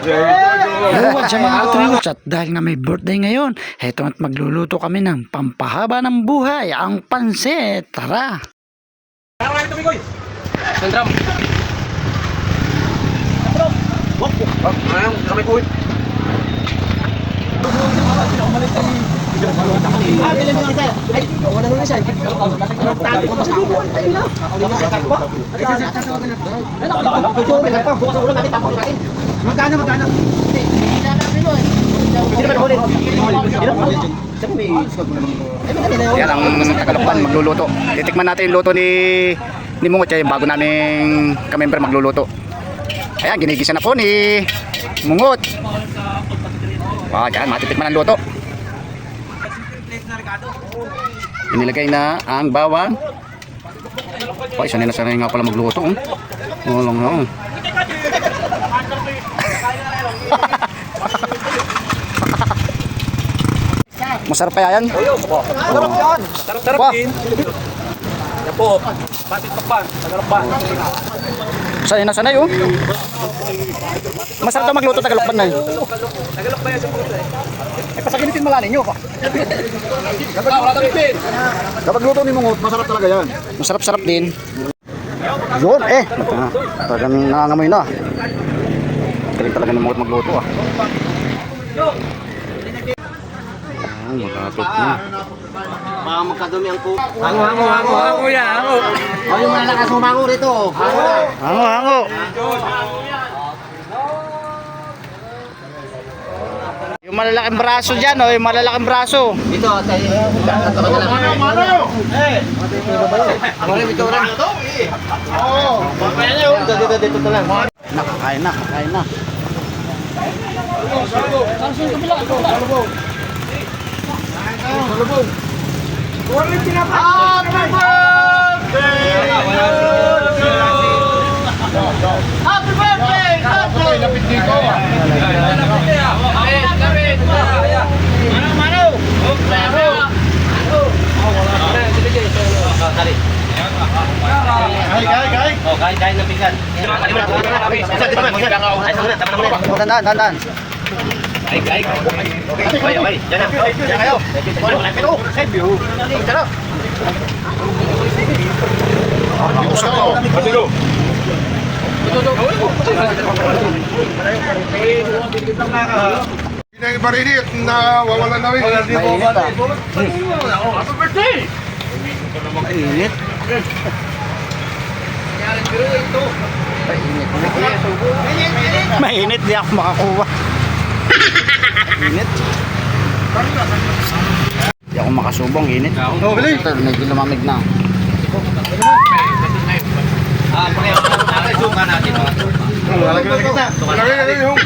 Huwag siya mga katribots. At dahil nga may birthday ngayon, heto at magluluto kami ng pampahaba ng buhay, ang pansit. Tara! Sandram. Kami ko. Magkano? Yan ang Tagalokban magluluto. Titikman natin yung luto ni Mungot, yung bago naming kamember magluluto. Ayan, ginigisa na po ni Mungot. Wow, yan, matitikman ang luto. Inilagay na ang bawang. Oh, sanay na sanay nga pala magluto. Walang na. Masarap kaya yan? Sarap yan. Sarap din. Yan po. Patit pa. Tagalokban. Sanay na sanay oh. Masarap daw magluto Tagalokban na. Tagalokban yan sa puto eh. Pasaginitin mo lang ninyo. Wala tagipin. Kapag luto ni Mungot, masarap talaga yan. Masarap-sarap din. Yun eh. Talagang nangangamoy na. Galing talaga ni Mungot magluto ah. Malapit na. Baka magkadumi ang po. Hango yan. Hango. O yung malalakas humango rito. Hango. Yung malalaking braso dyan oh, yung malalaking braso. Dito, tayo. Mano! Dito lang. Oo. Dito lang. Nakakain na. Happy birthday! Lapit dito. Kain na pisan. Dandan. Ay. Diyan na. Diyan kayo. Sarap. Pinay barinit na wawalan na rin. Happy birthday! Mainit. Mainit, di ako makakuha. Init. Di ako makasubong, init. Medyo lumamig na. Suka natin. Lagay yung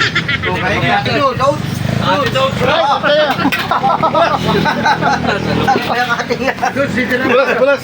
Kaya nga ating bulas.